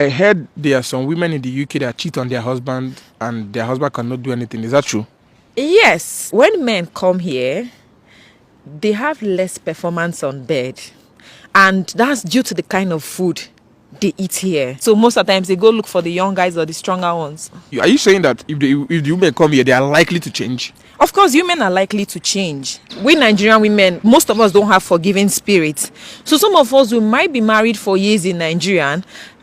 I heard there are some women in the UK that cheat on their husband and their husband cannot do anything. Is that true? Yes, when men come here, they have less performance on bed, and that's due to the kind of food they eat here. So most of the times they go look for the young guys or the stronger ones. Are you saying that if the women come here, they are likely to change? Of course, women are likely to change. We Nigerian women, most of us don't have forgiving spirits. So some of us, we might be married for years in Nigeria,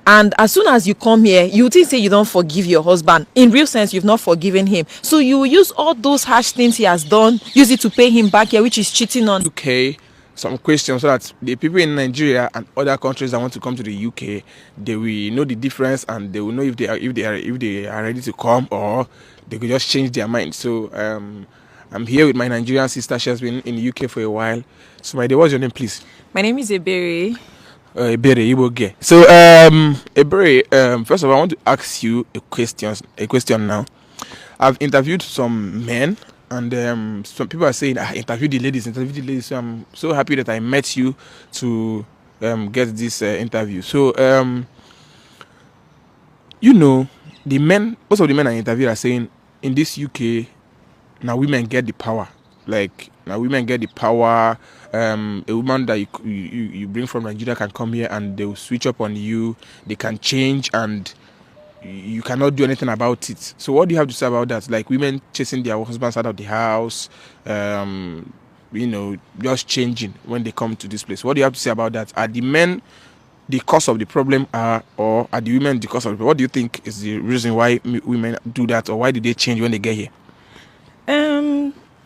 and as soon as you come here, you think say you don't forgive your husband. In real sense, you've not forgiven him. So you use all those harsh things he has done, use it to pay him back here, which is cheating on. UK, some questions so that the people in Nigeria and other countries that want to come to the UK, they will know the difference and they will know if they are ready to come, or they could just change their mind. So I'm here with my Nigerian sister. She has been in the UK for a while. So my dear, what's your name, please? My name is Ebere. Ebere, Iboge. So Ebere, first of all, I want to ask you a question now. I've interviewed some men, and some people are saying I interviewed the ladies. So I'm so happy that I met you to get this interview. So the men, most of the men I interviewed are saying in this UK now women get the power. Like now women get the power. A woman that you bring from Nigeria can come here and they will switch up on you. They can change and you cannot do anything about it. So what do you have to say about that? Like women chasing their husbands out of the house, just changing when they come to this place. What do you have to say about that? Are the men the cause of the problem, or are the women the cause of the problem? What do you think is the reason why women do that, or why do they change when they get here?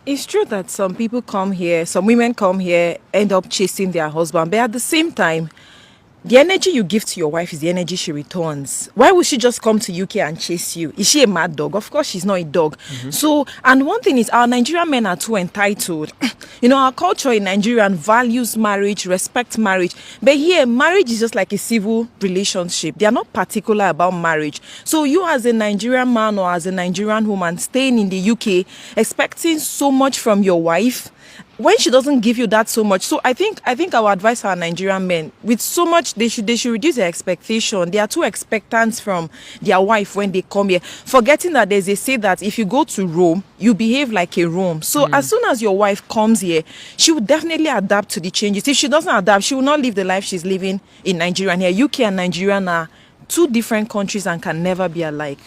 It's true that some people come here, some women come here, end up chasing their husband, but at the same time, the energy you give to your wife is the energy she returns. Why would she just come to UK and chase you? Is she a mad dog? Of course she's not a dog. So, and one thing is, our Nigerian men are too entitled. Our culture in Nigeria values marriage, respect marriage. But here, marriage is just like a civil relationship. They are not particular about marriage. So you as a Nigerian man or as a Nigerian woman staying in the UK, expecting so much from your wife, when she doesn't give you that so much. So I think I would advise our Nigerian men, with so much, they should reduce their expectation. They are too expectant from their wife when they come here, forgetting that there's a say that if you go to Rome, you behave like a Rome. So as soon as your wife comes here, she will definitely adapt to the changes. If she doesn't adapt, she will not live the life she's living in Nigeria. And here, UK and Nigeria are two different countries and can never be alike.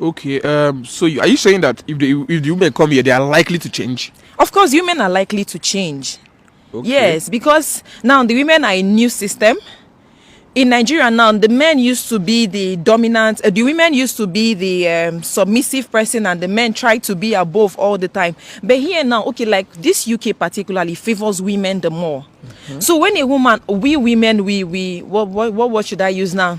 Okay, so are you saying that if the women come here, they are likely to change? Of course, women are likely to change. Okay. Yes, because now the women are a new system. In Nigeria now, the men used to be the dominant, the women used to be the submissive person, and the men try to be above all the time. But here now, okay, like this UK particularly favors women the more. So when a woman, we women, what should I use now?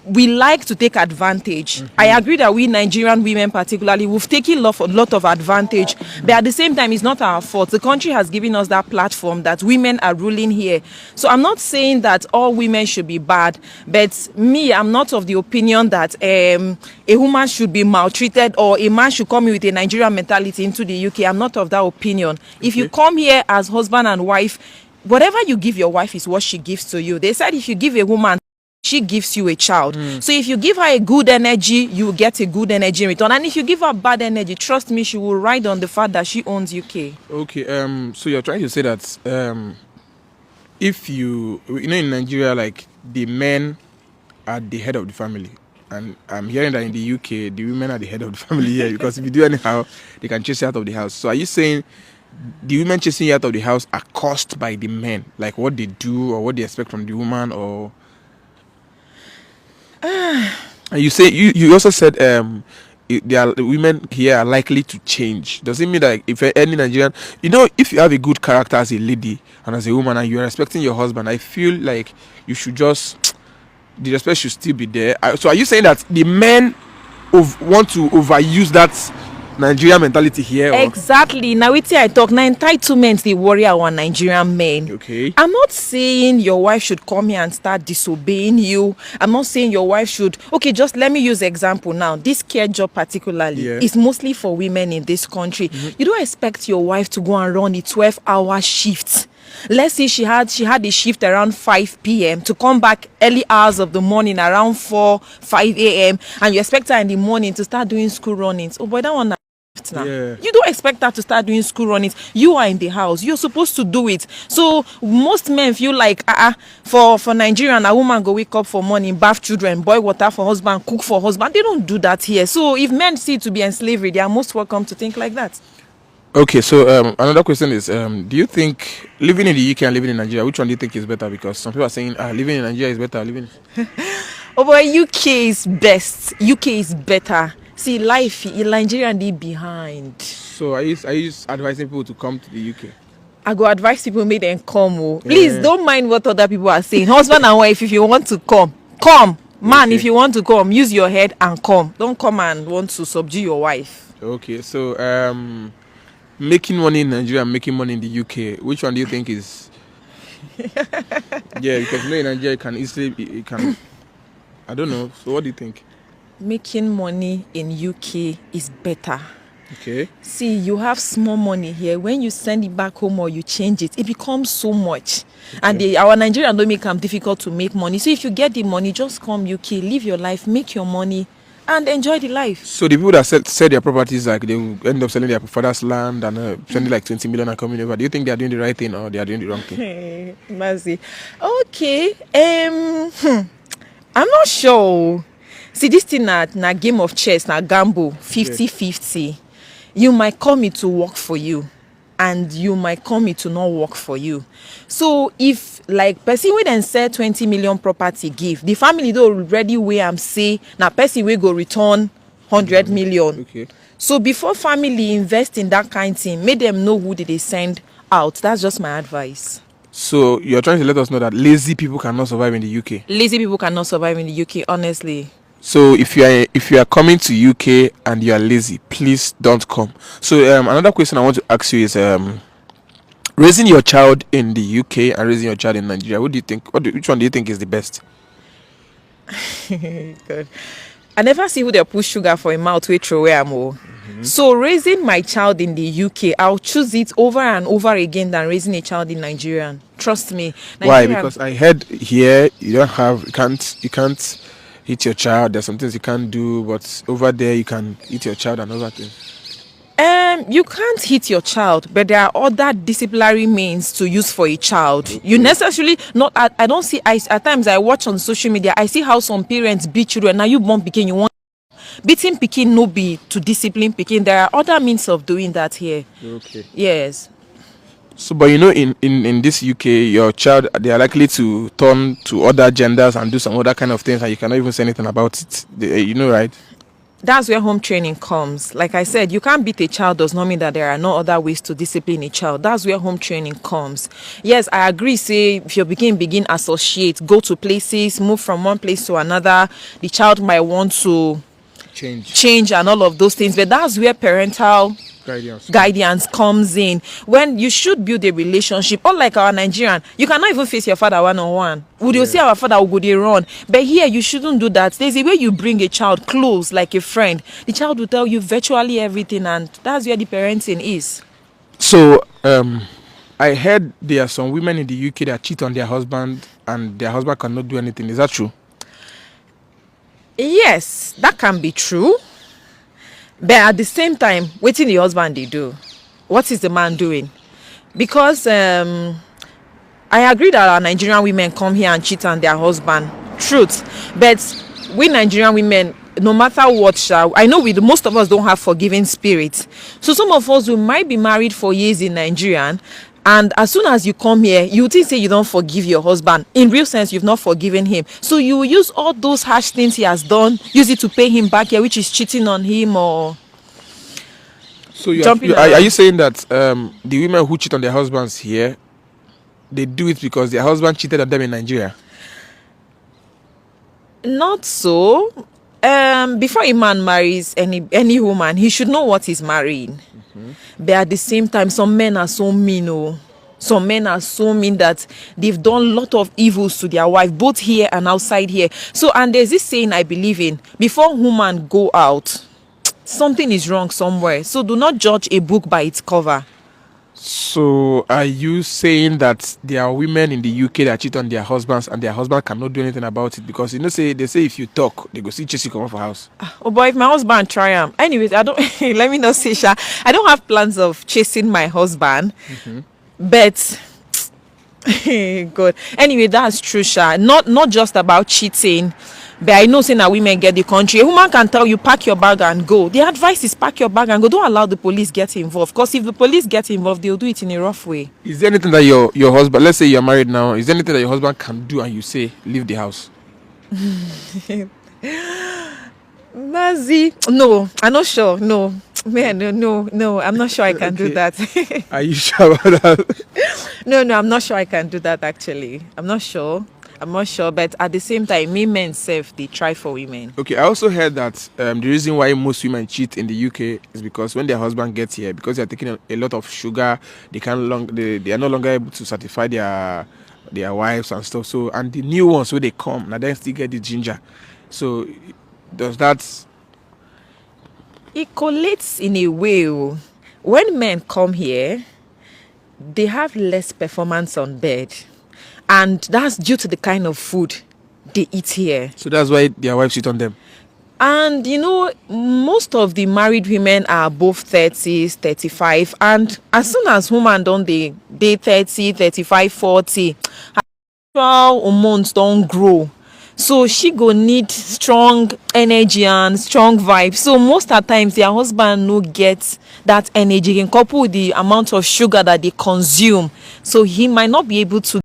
We like to take advantage. I agree that we Nigerian women particularly, we've taken a lot of advantage, but at the same time, it's not our fault. The country has given us that platform that women are ruling here. So I'm not saying that all women should be bad, but I'm not of the opinion that a woman should be maltreated or a man should come in with a Nigerian mentality into the UK. I'm not of that opinion. If you come here as husband and wife, whatever you give your wife is what she gives to you. They said if you give a woman, she gives you a child. So if you give her a good energy, you will get a good energy in return. And if you give her bad energy, trust me, she will ride on the fact that she owns UK. Okay, so you're trying to say that if in Nigeria, like the men are the head of the family, and I'm hearing that in the UK, the women are the head of the family here, because if you do anyhow, they can chase you out of the house. So are you saying the women chasing you out of the house are caused by the men, like what they do or what they expect from the woman, or? And you say you also said the women here are likely to change. Does it mean that if any Nigerian, if you have a good character as a lady and as a woman and you are respecting your husband, I feel like you should just, the respect should still be there. So are you saying that the men want to overuse that Nigerian mentality here? Or? Exactly. Now it's I talk. Now entitlement the warrior our Nigerian men. Okay. I'm not saying your wife should come here and start disobeying you. I'm not saying your wife should. Okay, just let me use example now. This care job particularly is mostly for women in this country. You don't expect your wife to go and run a 12-hour shift Let's say she had a shift around 5 p.m. to come back early hours of the morning around 5 a.m. and you expect her in the morning to start doing school runnings. Oh boy, that one now. Yeah. You don't expect her to start doing school runnings. You are in the house. You're supposed to do it. So most men feel like for Nigerian, a woman go wake up for morning, bath children, boil water for husband, cook for husband. They don't do that here. So if men see it to be in slavery, they are most welcome to think like that. Okay, so another question is, do you think living in the UK and living in Nigeria, which one do you think is better? Because some people are saying, living in Nigeria is better. Oh boy, UK is best. UK is better. See, life in Nigeria they behind. So are you advising people to come to the UK? I go advise people make them come. Oh. Please don't mind what other people are saying. Husband and wife, if you want to come. Man, Okay. if you want to come, use your head and come. Don't come and want to subdue your wife. Okay, so making money in Nigeria and making money in the UK, which one do you think is? Yeah, because in Nigeria you can. I don't know. So what do you think? Making money in UK is better. Okay. See, you have small money here. When you send it back home or you change it, it becomes so much. Okay. And our Nigerian don't make them difficult to make money. So if you get the money, just come UK, live your life, make your money, and enjoy the life. So the people that sell their properties, like they will end up selling their father's land and spending like 20 million and coming over. Do you think they are doing the right thing or they are doing the wrong thing? Mercy. Okay. I'm not sure. See, this thing na game of chess, na gamble, 50-50. You might call me to work for you, and you might call me to not work for you. So if like person wey dem sell 20 million property give, the family don already weigh am say na person wey go return 100 million. Okay. So before family invest in that kind thing, make them know who they send out. That's just my advice. So you're trying to let us know that lazy people cannot survive in the UK. Lazy people cannot survive in the UK, honestly. So if you are coming to UK and you are lazy, please don't come. So another question I want to ask you is raising your child in the UK and raising your child in Nigeria. What do you think? Which one do you think is the best? Good. I never see who they put sugar for a mouth we throw away am. So raising my child in the UK, I'll choose it over and over again than raising a child in Nigeria. Trust me. Why? Because I heard here you can't eat your child. There's some things you can't do, but over there you can eat your child and other things. You can't hit your child, but there are other disciplinary means to use for a child. Okay. You necessarily not. I don't see. At times I watch on social media. I see how some parents beat children. Now you born pikin, you want beating pikin no be to discipline pikin. There are other means of doing that here. Okay. Yes. So, but you know, in this UK, your child, they are likely to turn to other genders and do some other kind of things, and you cannot even say anything about it. You know, right? That's where home training comes. Like I said, you can't beat a child does not mean that there are no other ways to discipline a child. That's where home training comes. Yes, I agree. Say if you begin associate, go to places, move from one place to another, the child might want to change and all of those things. But that's where parental guidance comes in. When you should build a relationship, unlike our Nigerian, you cannot even face your father one-on-one. Would you see our father will go they run? But here you shouldn't do that. There's a way you bring a child close like a friend. The child will tell you virtually everything, and that's where the parenting is. So I heard there are some women in the UK that cheat on their husband and their husband cannot do anything. Is that true? Yes, that can be true. But at the same time, what did the husband they do? What is the man doing? Because I agree that our Nigerian women come here and cheat on their husband. Truth. But we Nigerian women, no matter what, I know most of us don't have forgiving spirit. So some of us, we might be married for years in Nigeria, and as soon as you come here, you think say you don't forgive your husband. In real sense, you've not forgiven him. So you use all those harsh things he has done, use it to pay him back here, which is cheating on him or. So are you saying that the women who cheat on their husbands here, they do it because their husband cheated on them in Nigeria? Not so. Before a man marries any woman, he should know what he's marrying. But at the same time, some men are so mean. Some men are so mean that they've done a lot of evils to their wife, both here and outside here. So, and there's this saying I believe in: before woman go out, something is wrong somewhere. So do not judge a book by its cover. So are you saying that there are women in the UK that cheat on their husbands and their husband cannot do anything about it? Because say they say if you talk, they go see chase you come off a house. Oh boy, if my husband try am. Anyways, I don't let me not say sha. I don't have plans of chasing my husband. But good. Anyway, that's true, sha. Not just about cheating. But I know saying that women get the country. A woman can tell you pack your bag and go. The advice is pack your bag and go. Don't allow the police get involved. Because if the police get involved, they'll do it in a rough way. Is there anything that your husband, let's say you're married now, is there anything that your husband can do and you say leave the house? Mazi, no, I'm not sure. No, man, no, I'm not sure I can do that. Are you sure about that? No, I'm not sure I can do that actually. I'm not sure, but at the same time, men self they try for women. Okay, I also heard that the reason why most women cheat in the UK is because when their husband gets here, because they're taking a lot of sugar, they are no longer able to satisfy their wives and stuff. So, and the new ones when they come, now they still get the ginger. So does that? It collates in a way. When men come here, they have less performance on bed, and that's due to the kind of food they eat here. So that's why their wives cheat on them. And most of the married women are above 30s, 35, and as soon as woman don't they 30, 35, 40, her hormones don't grow. So she go need strong energy and strong vibes. So most of the times their husband no get that energy in couple with the amount of sugar that they consume. So he might not be able to